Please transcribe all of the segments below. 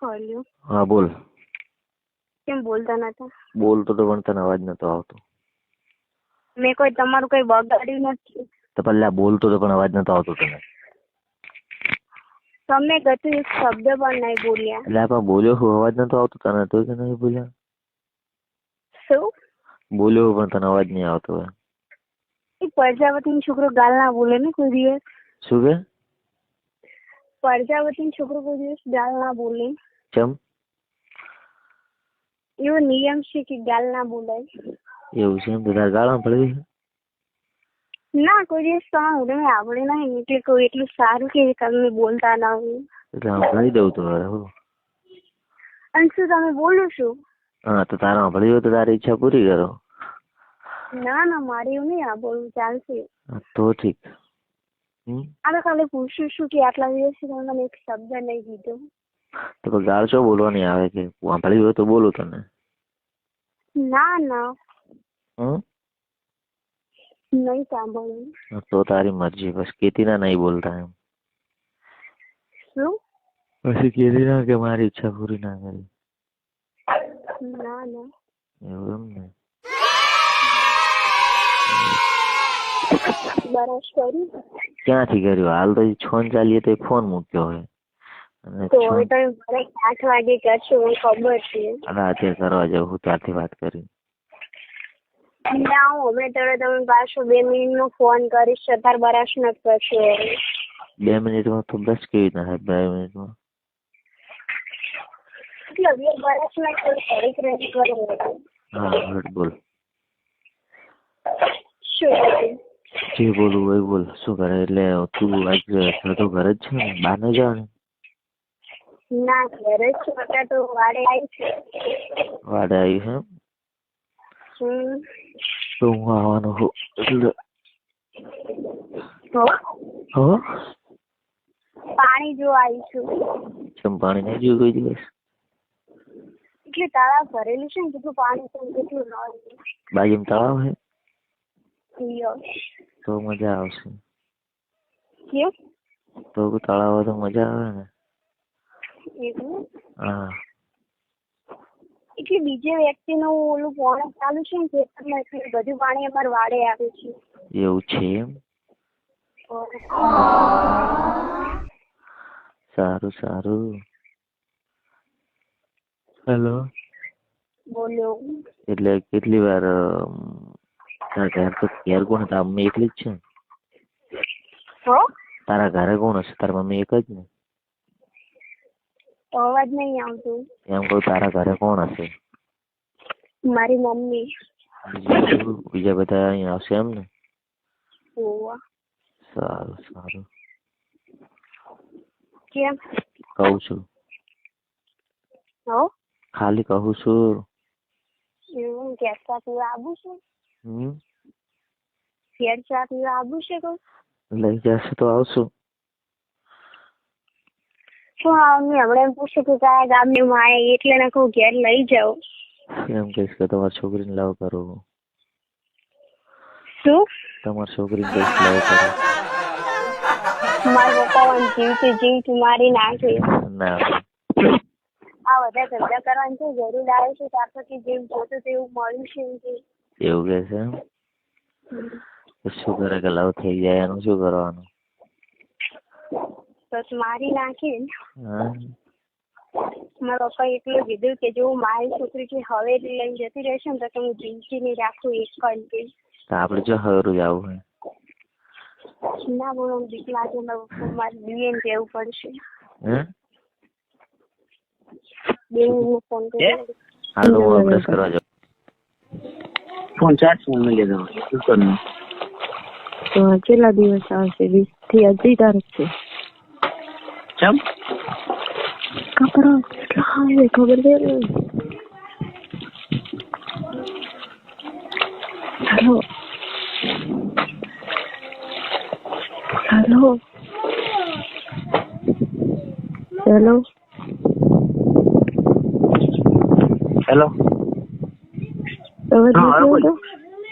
Hello. હા બોલ. કેમ બોલતા નતા? બોલતો તો પણ તને અવાજ નતો આવતો. મેં કોઈ તમારું કઈ બગાડ્યું નથી. તો પહેલા બોલતો તો પણ અવાજ નતો આવતો તને. તમે કશું એક શબ્દ પણ નહીં બોલ્યા. એટલે આપણે બોલ્યો હું અવાજ નતો આવતો તને તો કે નહીં બોલ્યા? શું બોલ્યો પણ તને અવાજ નહીં આવતો હોય. એ પ્રજાપતિનો છોકરો ગાલ ના બોલે ને કોઈ દિવસ. શું કે? પ્રજાપતિનો છોકરો કોઈ દિવસ ગાલ ના બોલે. કેમ? એવો નિયમ છે કે ગાલ ના બોલાય. એવું છે એમ? તો તારે ગાળા પડવી છે? ના, કોઈ દિવસ તમારે ઉડે આવડે નહીં એટલે કોઈ એટલું સારું કે તમે બોલતા ના હોય. એટલે સાંભળી દઉં તો હવે હું. અને શું તમે બોલો છો? હા તો તારા સાંભળી હોય તો તારી ઈચ્છા પૂરી કરો. ના ના, મારે એવું નહીં બોલવું ચાલશે. તો ઠીક. આપણે ખાલી પૂછ્યું શું કે આટલા દિવસથી તમે મને એક શબ્દ નહીં કીધો. તો ગાળ શું બોલવાની આવે કે સાંભળી હોય તો બોલું તને? ના ના, નહીં સાંભળવું. તો તારી મરજી. બસ કેતી ના નહીં બોલતા એમ. શું? પછી કેતી ના કે મારી ઈચ્છા પૂરી ના કરી. ના ના. એવું એમ ને? બરાબર કર્યું. ક્યાંથી કર્યું? હાલ તો 6 ચાલીએ તો ફોન મૂક્યો હોય. તો હવે તમે ભલે 8 વાગે કરશો મને ખબર છે. રાતે કરવા જાવ હું ત્યારથી વાત કરી. ના, હું હવે તમે પાછો 2 મિનિટનો ફોન કરીશ તાર બરાશ ન કરશો. 2 મિનિટમાં તો બસ કેવી રીતના થાય? 2 મિનિટમાં એટલે બરાશ ના કરી. હા બોલ. શું જે બોલું હોય બોલ. શું કરે? એટલે તું આજે તો ઘરે જ છે ને? બહાર નહીં જવાનું? ના, ઘરે જ છું. અત્યારે તો વાડે આવી છે. વાડે આવી છે? તો હું આવવાનો છું એટલે. પાણી જો આવી છું. કેમ પાણી નહીં જોયું કોઈ દિવસ? એટલે તળાવ ભરેલું છે ને, કેટલું પાણી છે કેટલું ન. બાજુમાં તળાવ છે? તો મજા આવશે. કેમ? તો તળાવ હોય તો મજા આવે ને. હા. એટલે બીજે વ્યક્તિનું ઓલું પાણી ચાલુ છે ને ખેતરમાં એટલે બધું પાણી અમારે વાડે આવે છે. એવું છે એમ? સારું સારું. હેલો. બોલો. એટલે કેટલી વાર ઘેર કોણ? તારા મમ્મી એકલી જ છે? તારા ઘરે કોણ હશે? તારા મમ્મી એક જ ને? અવાજ નહીં આવતો. એમ કહું તારા ઘરે કોણ હશે? મારી મમ્મી. બીજા બધા અહીંયા આવશે એમ ને? સારું સારું. કેમ? કહું છું. ખાલી કહું છું. એવું ઘેર ચા પીવા આવું છે? ઘેર ચા પીવા આવું છે? લઈ જશે તો આવશું. શું હમણાં એમ પૂછ્યું કે કયા ગામની માં એટલે ને કહું ઘેર લઈ જાઓ. એમ કહીશ કે તમારી છોકરીને લવ કરો. શું? તમારી છોકરીને કહીશ લવ કરો. મારા પપ્પા જીવથી મારી નાખે. ના. આ બધા ધંધા કરવાની શું જરૂર આવે છે? ત્યાર પછી જેવું જોતું તેવું મળ્યું છે. એવું કે છે એમ? શું કરે કે લવ થઈ જાય એનું શું કરવાનું? બસ મારી નાખી. મારા પપ્પા એટલું કીધું કે જો મારી છોકરી કે હવે લઈને જતી રહેશે ને તો હું જિંદગી નહીં રાખું એક કંઈ. તો આપણે જો હરું જ આવું હોય. ના બોલો, બીક લાગે. મારે બેન કહેવું પડશે. બેન ફોન કર્યો. હાલ હું અભ્યાસ કરવા જાઉં. ફોન ચાર્જ માં લીધો. શું કરવું? તો કેટલા દિવસ આવશે? 20 થી હજી તારીખ છે. કેમ? કપડા કેટલા આવે ખબર છે? Hello hello hello hello.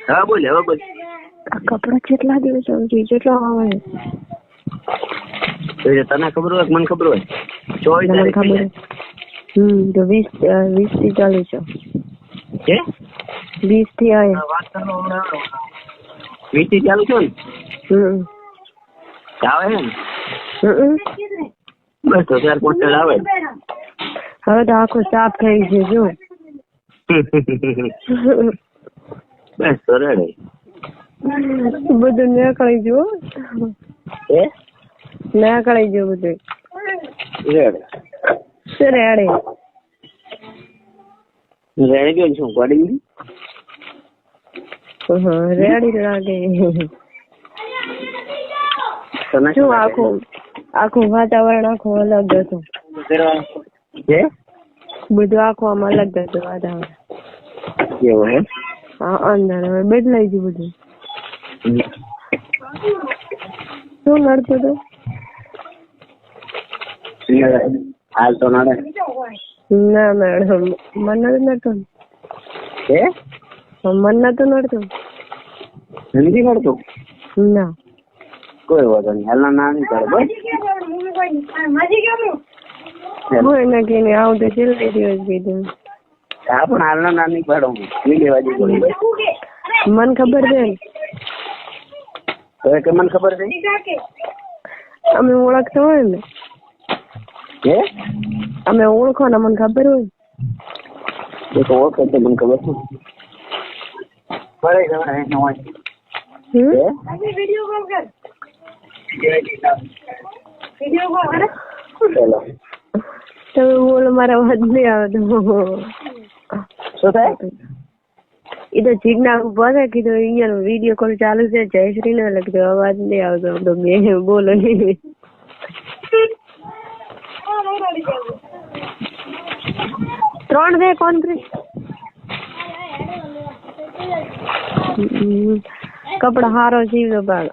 હા બોલ. હવે બોલ. આ કપડા કેટલા દિવસ આવશે? કેટલા આવે? તને ખબર હોય મને ખબર હોય? 24 તારીખ. તો 20 થી ચાલુ છે. હે 20 થી આયા. વાત કરો હમણાં 20 થી ચાલુ છો ને આવે ને બસ તો 4 પોસ્ટર આવે હવે તો આખું સાફ થઈ છે જો. બસ તો રેડે બધું નીકળી જો. હે નીકળી જો બધું રેડે રેડે રેડે ગયો છું પડી રેડી લાગે. શું આખું વાતાવરણ આખું અલગ હતું. હે બધું આખું આમ અલગ હતું વાતાવરણ. એવું હે હા અંદર હવે બદલાઈ ગયું બધું. શું નડતું હતું? હાલ તો નડે ના મેડમ મને નતું. હે મને નતું નડતું. નથી નડતું ના કોઈ વાંધો નહીં હાલ ના નહીં કરે બસ હું એને કહીને આવું તો છેલ્લે દિવસ કીધું. હા પણ હાલના ના નહીં પાડો મને ખબર છે ને હવે કે મને ખબર છે અમે ઓળખતો હોય ને હે અમે ઓળખો ને મને ખબર હોય એ તો ઓળખે તો મને ખબર છે તમે બોલો મારા વાત નહીં આવે તો શું થાય એ તો જીજ્ઞા બોલે કીધું અહીંયા વિડીયો કોલ ચાલુ છે જયશ્રી ને લખતો અવાજ નહીં આવતો તો મેં બોલો નહીં. 3 દે કોન્ફરન્સ કપડા હારો સીવ્યો બાગ